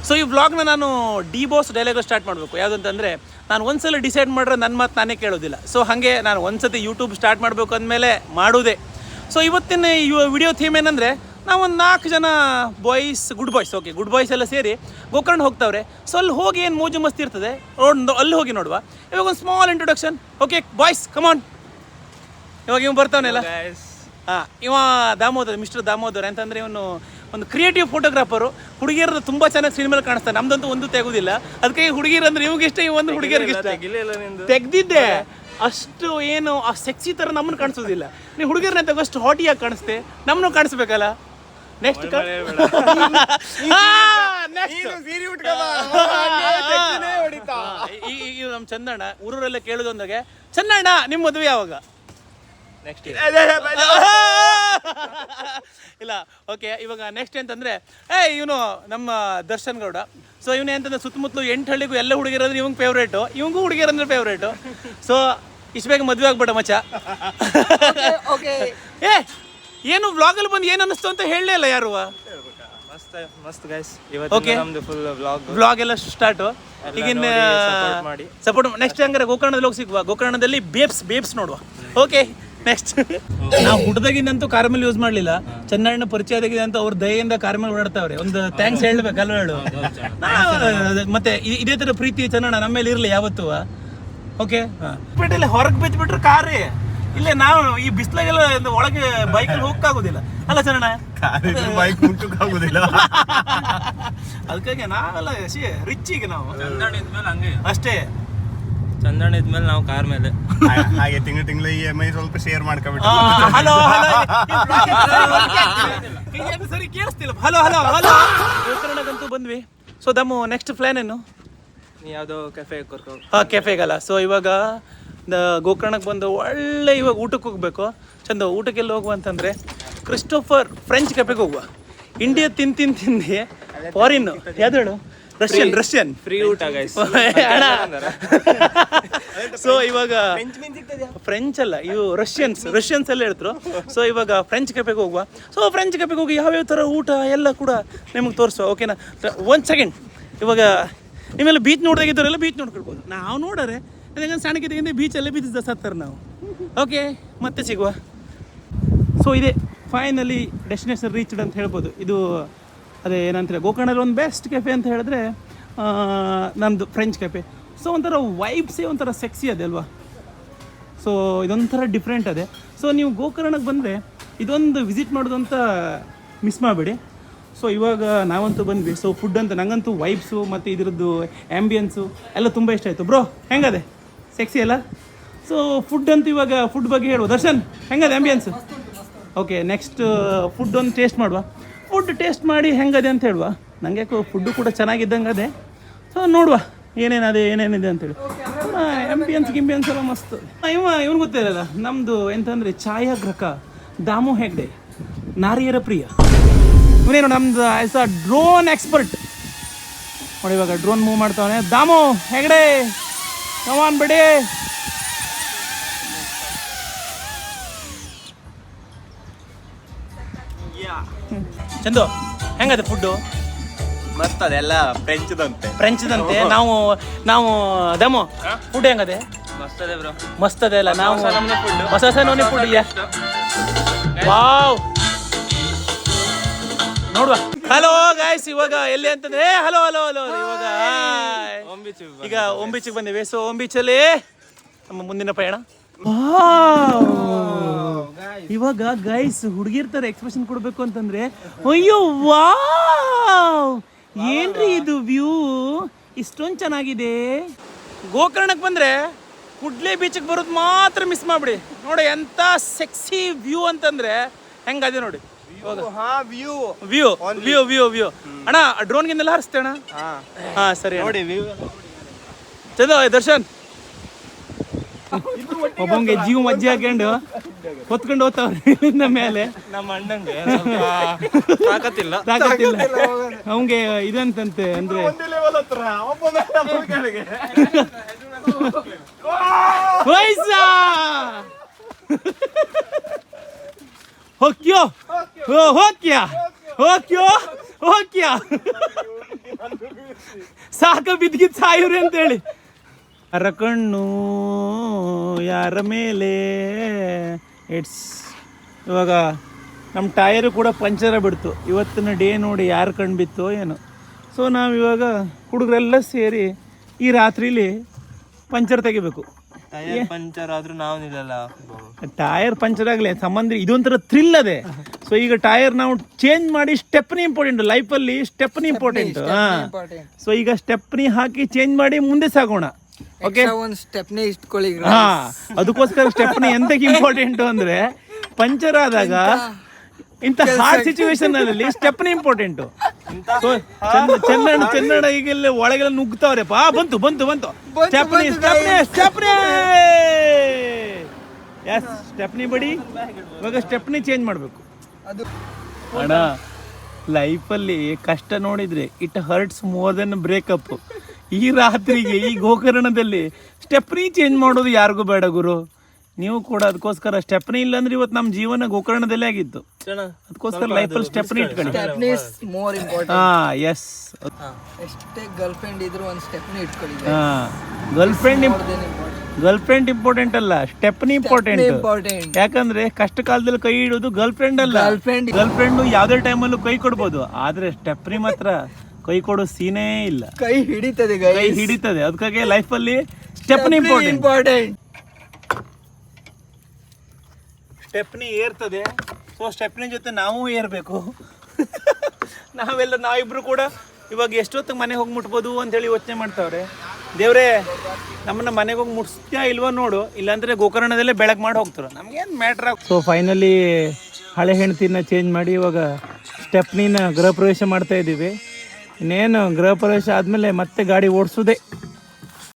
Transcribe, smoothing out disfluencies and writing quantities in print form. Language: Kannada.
ಸೊ ಈ ವ್ಲಾಗ್ನ ನಾನು ಡಿ ಬಾಸ್ ಡೈಲಾಗ್ ಸ್ಟಾರ್ಟ್ ಮಾಡಬೇಕು. ಯಾವುದಂತಂದರೆ ನಾನು ಒಂದ್ಸಲ ಡಿಸೈಡ್ ಮಾಡಿದ್ರೆ ನನ್ನ ಮಾತು ನಾನೇ ಕೇಳೋದಿಲ್ಲ. ಸೊ ಹಾಗೆ ನಾನು ಒಂದ್ಸತಿ ಯೂಟ್ಯೂಬ್ ಸ್ಟಾರ್ಟ್ ಮಾಡಬೇಕು ಅಂದಮೇಲೆ ಮಾಡೋದೇ. ಸೊ ಇವತ್ತಿನ ಈ ವಿಡಿಯೋ ಥೀಮ್ ಏನಂದರೆ, ನಾವೊಂದು 4 ಜನ ಬಾಯ್ಸ್, ಗುಡ್ ಬಾಯ್ಸ್ ಎಲ್ಲ ಸೇರಿ ಗೋಕರ್ಣ ಹೋಗ್ತಾವ್ರೆ. ಸೊ ಅಲ್ಲಿ ಹೋಗಿ ಏನು ಮೋಜು ಮಸ್ತಿ ಇರ್ತದೆ ಅಲ್ಲಿ ಹೋಗಿ ನೋಡುವ. ಇವಾಗ ಒಂದು ಸ್ಮಾಲ್ ಇಂಟ್ರೊಡಕ್ಷನ್. ಓಕೆ ಬಾಯ್ಸ್ ಕಮಾನ್. ಇವಾಗ ಇವ್ ಬರ್ತಾವನೆಲ್ಲ. ಹಾಂ, ಇವ ದಾಮೋದರ್, ಮಿಸ್ಟರ್ ದಾಮೋದರ್ ಅಂತಂದರೆ ಇವನು ಒಂದು ಕ್ರಿಯೇಟಿವ್ ಫೋಟೋಗ್ರಾಫರು. ಹುಡುಗಿಯರು ತುಂಬ ಚೆನ್ನಾಗಿ ಸಿನಿಮಾಲ್ಲಿ ಕಾಣಿಸ್ತಾನೆ. ನಮ್ದಂತೂ ಒಂದು ತೆಗೋದಿಲ್ಲ. ಅದಕ್ಕೆ ಹುಡುಗಿಯರು ಅಂದ್ರೆ ಇವಾಗ ಇಷ್ಟ, ಒಂದು ಹುಡುಗಿಯರಿಗೆ ಇಷ್ಟ. ತೆಗ್ದಿದ್ದೆ ಅಷ್ಟು ಏನು ಆ ಸೆಕ್ಸಿ ಥರ ನಮ್ಮನ್ನು ಕಾಣಿಸೋದಿಲ್ಲ. ನೀವು ಹುಡುಗಿಯರನ್ನ ತೆಗೋಷ್ಟು ಹಾಟಿಯಾಗಿ ಕಾಣಿಸ್ತೆ, ನಮ್ಮನ್ನು ಕಾಣಿಸ್ಬೇಕಲ್ಲ. ನೆಕ್ಸ್ಟ್ ಈಗ ನಮ್ಮ ಚಂದಣ್ಣ ಊರೂರಲ್ಲೇ ಕೇಳೋದೊಂದಾಗೆ, ಚಂದಣ್ಣ ನಿಮ್ಮ ಮದುವೆ ಯಾವಾಗ? ನೆಕ್ಸ್ಟ್ ಇಲ್ಲ. ಓಕೆ, ಇವಾಗ ನೆಕ್ಸ್ಟ್ ಅಂತಂದರೆ ಇವನು ನಮ್ಮ ದರ್ಶನ್ ಗೌಡ. ಸೊ ಇವನು ಅಂತಂದ್ರೆ ಸುತ್ತಮುತ್ತಲು 8 ಹಳ್ಳಿಗೂ ಎಲ್ಲ ಹುಡುಗಿರಂದ್ರೆ ಇವಂಗೆ ಫೇವ್ರೇಟು, ಇವಂಗೂ ಹುಡುಗಿಯರಂದ್ರೆ ಫೇವ್ರೇಟು. ಸೊ ಇಷ್ಟು ಬೇಗ ಮದುವೆ ಆಗ್ಬೇಡ ಮಚ್ಚ. ಏನು ವ್ಲಾಗಲ್ಲಿ ಬಂದು ಏನು ಅನ್ನಿಸ್ತು ಅಂತ ಹೇಳಲೇ ಇಲ್ಲ ಯಾರು. ಮಸ್ತ್ ಗೈಸ್, ಇವತ್ತು ನಮ್ದು ಫುಲ್ ವ್ಲಾಗ್ ಎಲ್ಲ ಸ್ಟಾರ್ಟು. ಈಗಿನ ಸಪೋರ್ಟ್. ನೆಕ್ಸ್ಟ್ ಹಂಗಾರೆ ಗೋಕರ್ಣದಲ್ಲಿ ಹೋಗಿ ಸಿಗುವ. ಗೋಕರ್ಣದಲ್ಲಿ ಬೇಬ್ಸ್ ನೋಡುವ. Okay next. ನಾವು ಹುಟ್ಟದಾಗಿಂದಂತೂ ಕಾರಮಲ್ ಯೂಸ್ ಮಾಡಲಿಲ್ಲ. ಚಂದಣ್ಣ ಪರಿಚಯ ಆದಾಗಿದಂತೂ ಅವ್ರ ದಯೆಯಿಂದ ಕಾರಮಲ್ ಓಡಾಡ್ತಾವ್ರೆ. ಒಂದು ಥ್ಯಾಂಕ್ಸ್ ಹೇಳ್ಬೇಕಲ್ವ ಹೇಳು. ಮತ್ತೆ ಇದೇ ಥರ ಪ್ರೀತಿ ಚಂದಣ್ಣ ನಮ್ಮ ಮೇಲೆ ಇರಲಿ ಯಾವತ್ತೂ. ಓಕೆ, ಪೇಟೆಯಲ್ಲಿ ಹೊರಗೆ ಬಿದ್ದುಬಿಟ್ರೆ ಕಾರೇ ಇಲ್ಲೇ. ನಾವು ಈ ಬಿಸಿಲಾಗೆಲ್ಲ ಒಳಗೆ ಬೈಕಲ್ಲಿ ಹೋಗಕ್ಕಾಗೋದಿಲ್ಲ ಅಲ್ಲ ಚಂದಣ್ಣ, ಬೈಕ್ ಮುಟ್ಟಕ್ಕಾಗೋದಿಲ್ಲ. ಅದಕ್ಕಾಗಿ ನಾವೆಲ್ಲ ರಿಚ್ ಈಗ ನಾವು ಅಷ್ಟೇ. ಚಂದಣ್ಣ ಇದ್ಮೇಲೆ ನಾವು ಕಾರ್ ಮೇಲೆ ಹಾಗೆ ತಿಂಗಳು EMI ಸ್ವಲ್ಪ ಶೇರ್ ಮಾಡ್ಕೊಬಿಟ್ಟು. ಹಲೋ ಸರಿ ಕೇಳಿಸ್ತಿಲ್ಲ. ಹಲೋ ಗೋಕರ್ಣಕ್ಕಂತೂ ಬಂದ್ವಿ. ಸೊ ದಮ್ಮು ನೆಕ್ಸ್ಟ್ ಪ್ಲಾನ್ ಏನು? ಯಾವುದೋ ಕೆಫೆ ಕರ್ಕೊ. ಕೆಫೆಗಲ್ಲ. ಸೊ ಇವಾಗ ಗೋಕರ್ಣಕ್ಕೆ ಬಂದು ಒಳ್ಳೆ ಇವಾಗ ಊಟಕ್ಕೆ ಹೋಗ್ಬೇಕು. ಚಂದ ಊಟಕ್ಕೆಲ್ಲ ಹೋಗುವ ಅಂತಂದರೆ ಕ್ರಿಸ್ಟೋಫರ್ ಫ್ರೆಂಚ್ ಕೆಫೆಗೆ ಹೋಗುವ. ಇಂಡಿಯಾ ತಿಂದು ಫಾರಿನ್ ಯಾವ್ದು ರಷ್ಯನ್ ಫ್ರೀ ಊಟ ಗೈಸ್. ಸೊ ಇವಾಗ ಫ್ರೆಂಚ್ ಅಲ್ಲ, ಇವು ರಷ್ಯನ್ಸ್ ಎಲ್ಲ ಹೇಳ್ತಾರೆ. ಸೊ ಇವಾಗ ಫ್ರೆಂಚ್ ಕೆಫೆಗೆ ಹೋಗುವ. ಸೊ ಫ್ರೆಂಚ್ ಕೆಫೆಗೆ ಹೋಗಿ ಯಾವ್ಯಾವ ಥರ ಊಟ ಎಲ್ಲ ಕೂಡ ನಿಮಗೆ ತೋರಿಸುವ. ಓಕೆನಾ? 1 ಸೆಕೆಂಡ್. ಇವಾಗ ನೀವೆಲ್ಲ ಬೀಚ್ ನೋಡ್ದಾಗಿದ್ದವರೆಲ್ಲ ಬೀಚ್ ನೋಡ್ಕೊಳ್ಬೋದು. ನಾವು ನೋಡೋರೆ ಅದಕ್ಕೆ ಸಣ್ಣಕ್ಕಿದ್ದ ಬೀಚಲ್ಲೇ ಬಿದ್ದ ಸತ್ತಾರೆ ನಾವು. ಓಕೆ, ಮತ್ತೆ ಸಿಗುವ. ಸೊ ಇದೇ ಫೈನಲಿ ಡೆಸ್ಟಿನೇಷನ್ ರೀಚ್ಡ್ ಅಂತ ಹೇಳ್ಬೋದು. ಇದು ಅದೇ ಏನಂತಾರೆ, ಗೋಕರ್ಣದಲ್ಲಿ ಒಂದು ಬೆಸ್ಟ್ ಕೆಫೆ ಅಂತ ಹೇಳಿದ್ರೆ ನಮ್ಮದು ಫ್ರೆಂಚ್ ಕೆಫೆ. ಸೊ ಒಂಥರ ವೈಬ್ಸೇ ಒಂಥರ ಸೆಕ್ಸಿ ಅದೇ ಅಲ್ವಾ. ಸೊ ಇದೊಂಥರ ಡಿಫ್ರೆಂಟ್ ಅದೇ. ಸೊ ನೀವು ಗೋಕರ್ಣಕ್ಕೆ ಬಂದರೆ ಇದೊಂದು ವಿಸಿಟ್ ಮಾಡೋದಂತ ಮಿಸ್ ಮಾಡಬೇಡಿ. ಸೊ ಇವಾಗ ನಾವಂತೂ ಬಂದ್ವಿ. ಸೊ ಫುಡ್ ಅಂತ ನಂಗಂತೂ ವೈಬ್ಸು ಮತ್ತು ಇದ್ರದ್ದು ಆ್ಯಂಬಿಯನ್ಸು ಎಲ್ಲ ತುಂಬ ಇಷ್ಟ ಆಯಿತು. ಬ್ರೋ ಹೆಂಗದೆ? ಸೆಕ್ಸಿ ಅಲ್ಲ? ಸೊ ಫುಡ್ ಅಂತೂ ಇವಾಗ ಫುಡ್ ಬಗ್ಗೆ ಹೇಳುವ. ದರ್ಶನ್ ಹೆಂಗದೆ ಆ್ಯಂಬಿಯನ್ಸು? ಓಕೆ, ನೆಕ್ಸ್ಟ್ ಫುಡ್ ಒಂದು ಟೇಸ್ಟ್ ಮಾಡುವ. ಫುಡ್ ಟೇಸ್ಟ್ ಮಾಡಿ ಹೆಂಗದೆ ಅಂತ ಹೇಳುವ. ನನಗೆ ಯಾಕೋ ಫುಡ್ಡು ಕೂಡ ಚೆನ್ನಾಗಿದ್ದಂಗೆ ಅದೇ. ಸೊ ನೋಡುವ ಏನೇನಿದೆ ಅಂತೇಳಿ. ಗಿಂಬಿಯನ್ಸ್ ಎಲ್ಲ ಮಸ್ತ್. ಇವನು ಗೊತ್ತಿರಲ್ಲ ನಮ್ಮದು ಎಂತಂದರೆ ಛಾಯಾಗ್ರಹಕ ದಾಮು ಹೆಗ್ಡೆ, ನಾರಿಯರ ಪ್ರಿಯ. ಇವನೇನು ನಮ್ದು ಆಸ್ ಅ ಡ್ರೋನ್ ಎಕ್ಸ್ಪರ್ಟ್. ನೋಡಿ ಇವಾಗ ಡ್ರೋನ್ ಮೂವ್ ಮಾಡ್ತಾವನೆ ದಾಮು ಹೆಗ್ಡೆ. ಕಮಾನ್ ಬಿಡಿ. ಚಂದು ಹೆಂಗದೆ ಫುಡ್ಡು? ಮಸ್ತ್, ಅದೆಲ್ಲ ಫ್ರೆಂಚ್ದಂತೆ. ನಾವು ದಮು ಫುಡ್ ಹೆಂಗದೆ? ಮಸ್ತ್ ಅದೇ ಅಲ್ಲ. ನಾವು ಹೊಸ ನೋನಿ ಫುಡ್ ಇಲ್ಲ. ವಾವ್, ನೋಡುವ. ಹಲೋ ಗಾಯ್ಸ್, ಇವಾಗ ಎಲ್ಲಿ ಅಂತಂದ್ರೆ ಹಲೋ ಇವಾಗ ಈಗ ಓಂಬೀಚಿಗೆ ಬಂದಿವಿ. ಸೊ ಓಂಬೀಚಲ್ಲಿ ನಮ್ಮ ಮುಂದಿನ ಪಯಣ. ಇವಾಗ ಗೈಸ್ ಹುಡುಗಿರ್ತಾರೆ ಎಕ್ಸ್ಪ್ರೆಷನ್ ಕೊಡ್ಬೇಕು ಅಂತಂದ್ರೆ, ಅಯ್ಯೋ ವಾವ್ ಏನ್ರಿ ಇದು ವ್ಯೂ ಇಷ್ಟೊಂದು ಚೆನ್ನಾಗಿದೆ. ಗೋಕರ್ಣಕ್ಕೆ ಬಂದ್ರೆ ಕುಡ್ಲೆ ಬೀಚಿಗೆ ಬರೋದು ಮಾತ್ರ ಮಿಸ್ ಮಾಡ್ಬಿಡಿ. ನೋಡಿ ಎಂತ ಸೆಕ್ಸಿ ವ್ಯೂ ಅಂತಂದ್ರೆ ಹೆಂಗದೆ ನೋಡಿ. ವ್ಯೂ ಅಣ್ಣ, ಡ್ರೋನ್ಗಿಂದೆಲ್ಲ ಹಾರಿಸ್ತೇ ಅಣ್ಣ. ಹಾ ಸರಿ ನೋಡಿ ವ್ಯೂ ಚಂದ. ದರ್ಶನ್ ಒಬ್ಬಂಗೆ ಜೀವ ಮಜ್ಜಿ ಹಾಕೊಂಡು ಹೊತ್ಕೊಂಡು ಹೋಗ್ತಾವ್ರೆ ಇಲ್ಲಿಂದ ಮೇಲೆ. ನಮ್ಮ ಅಣ್ಣಂಗೆ ತಾಕತ್ತಿಲ್ಲ ಅವಂಗೆ ಇದಂತಂತೆ ಅಂದ್ರೆ ವಯಸ್ಸಾ ಹೋಗ್ಯೋ ಸಾಕ ಬಿದ್ದಿದ್ ಸಾಯುವ್ರಿ ಅಂತೇಳಿ. ಕಣ್ಣು ಯಾರ ಮೇಲೆ ಇಟ್ಸ್. ಇವಾಗ ನಮ್ಮ ಟೈರು ಕೂಡ ಪಂಚರ ಬಿಡ್ತು. ಇವತ್ತಿನ ಡೇ ನೋಡಿ ಯಾರು ಕಣ್ಣು ಬಿತ್ತೋ ಏನೋ. ಸೊ ನಾವು ಇವಾಗ ಹುಡುಗರೆಲ್ಲ ಸೇರಿ ಈ ರಾತ್ರಿಲಿ ಪಂಚರ್ ತೆಗಿಬೇಕು. ಟೈರ್ ಪಂಚರ್ ಆದ್ರೂ ನಾವು ನಿಲ್ಲಲ್ಲ. ಟೈರ್ ಪಂಚರ್ ಆಗಲಿ ಸಂಬಂಧ ಇದೊಂಥರ ಥ್ರಿಲ್ ಅದೇ. ಸೊ ಈಗ ಟೈರ್ ನಾವು ಚೇಂಜ್ ಮಾಡಿ ಸ್ಟೆಪ್ನಿ ಇಂಪಾರ್ಟೆಂಟ್ ಲೈಫಲ್ಲಿ. Stepney important. ಸೊ ಈಗ ಸ್ಟೆಪ್ನಿ ಹಾಕಿ ಚೇಂಜ್ ಮಾಡಿ ಮುಂದೆ ಸಾಗೋಣ. ಓಕೆ, ಸ್ಟೆಪ್ನಿ ಇಟ್ಕೊಳ್ಳಿ. ಹಾ, ಅದಕ್ಕೋಸ್ಕರ ಸ್ಟೆಪ್ನಿ ಎಂತಕ್ಕೆ ಇಂಪಾರ್ಟೆಂಟ್ ಅಂದ್ರೆ ಪಂಚರ್ ಆದಾಗ ಇಂಥ ಹಾರ್ಡ್ ಸಿಚುವೇಶನ್ ಅಲ್ಲಿ ಸ್ಟೆಪ್ನಿ ಇಂಪಾರ್ಟೆಂಟು. ಚೆನ್ನಡ ಈಗೆಲ್ಲ ಒಳಗೆಲ್ಲ ನುಗ್ತಾವ್ರೆಪ್ಪ. ಬಂತು ಬಂತು ಬಂತು stepney stepney stepney. Yes, stepney buddy. ಇವಾಗ ಸ್ಟೆಪ್ನಿ ಚೇಂಜ್ ಮಾಡಬೇಕು. ಅಣ್ಣ, ಲೈಫಲ್ಲಿ ಕಷ್ಟ ನೋಡಿದ್ರೆ it hurts more than breakup. ಈ ರಾತ್ರಿಗೆ ಈ ಗೋಕರ್ಣದಲ್ಲಿ ಸ್ಟೆಪ್ನಿ ಚೇಂಜ್ ಮಾಡೋದು ಯಾರಿಗೂ ಬೇಡ ಗುರು. ನೀವು ಕೂಡ ಅದಕ್ಕೋಸ್ಕರ ಸ್ಟೆಪ್ನಿ ಇಲ್ಲ ಅಂದ್ರೆ ಇವತ್ತು ನಮ್ಮ ಜೀವನ ಗೋಕರ್ಣದಲ್ಲೇ ಆಗಿತ್ತು. ಅದಕ್ಕೋಸ್ಕರ ಲೈಫಲ್ಲಿ ಸ್ಟೆಪ್ನಿ ಇಟ್ಕೊಳ್ಳಿ. More important. ಹಾ, ಎಸ್. ಎಷ್ಟೇ ಗರ್ಲ್ ಫ್ರೆಂಡ್ ಇದ್ರು ಒಂದು ಸ್ಟೆಪ್ನಿ ಇಟ್ಕೊಳ್ಳಿ. ಹಾ, ಗರ್ಲ್ ಫ್ರೆಂಡ್ ಇಂಪಾರ್ಟೆಂಟ್ ಅಲ್ಲ, ಸ್ಟೆಪ್ನಿ ಇಂಪಾರ್ಟೆಂಟ್. ಯಾಕಂದ್ರೆ ಕಷ್ಟ ಕಾಲದಲ್ಲಿ ಕೈ ಇಡೋದು ಗರ್ಲ್ ಫ್ರೆಂಡ್ ಅಲ್ಲ. ಗರ್ಲ್ ಫ್ರೆಂಡ್ ಯಾವ್ದೇ ಟೈಮಲ್ಲೂ ಕೈ ಕೊಡ್ಬೋದು, ಆದ್ರೆ ಸ್ಟೆಪ್ನಿ ಮಾತ್ರ ಕೈ ಕೊಡೋ ಸೀನೇ ಇಲ್ಲ. ಕೈ ಹಿಡಿತದೆ, ಕೈ ಹಿಡಿತದೆ. ಅದಕ್ಕಾಗಿ ಲೈಫಲ್ಲಿ ಸ್ಟೆಪ್ನಿ ಇಂಪಾರ್ಟೆಂಟ್. ಸ್ಟೆಪ್ನಿ ಏರ್ತದೆ. ಸೊ ಸ್ಟೆಪ್ನಿ ಜೊತೆ ನಾವು ಏರ್ಬೇಕು. ನಾವಿಬ್ರು ಕೂಡ ಇವಾಗ ಎಷ್ಟೊತ್ತಿಗೆ ಮನೆಗೆ ಹೋಗಿ ಮುಟ್ಬೋದು ಅಂತೇಳಿ ಯೋಚನೆ ಮಾಡ್ತಾವ್ರೆ. ದೇವ್ರೇ, ನಮ್ಮನ್ನ ಮನೆಗೆ ಹೋಗಿ ಮುಟ್ಸ್ತ್ಯಾ ಇಲ್ವಾ ನೋಡು, ಇಲ್ಲಾಂದ್ರೆ ಗೋಕರ್ಣದಲ್ಲೇ ಬೆಳಗ್ಗೆ ಮಾಡಿ ಹೋಗ್ತಾರೆ, ನಮ್ಗೇನು ಮ್ಯಾಟ್ರ್ ಆಗ. ಸೊ ಫೈನಲಿ ಹಳೆ ಹೆಂಡ್ತಿನ ಚೇಂಜ್ ಮಾಡಿ ಇವಾಗ ಸ್ಟೆಪ್ನಿನ ಗೃಹ ಪ್ರವೇಶ ಮಾಡ್ತಾ ಇದ್ದೀವಿ. ಇನ್ನೇನು ಗೃಹ ಪ್ರವೇಶ ಆದಮೇಲೆ ಮತ್ತೆ ಗಾಡಿ ಓಡಿಸೋದೆ.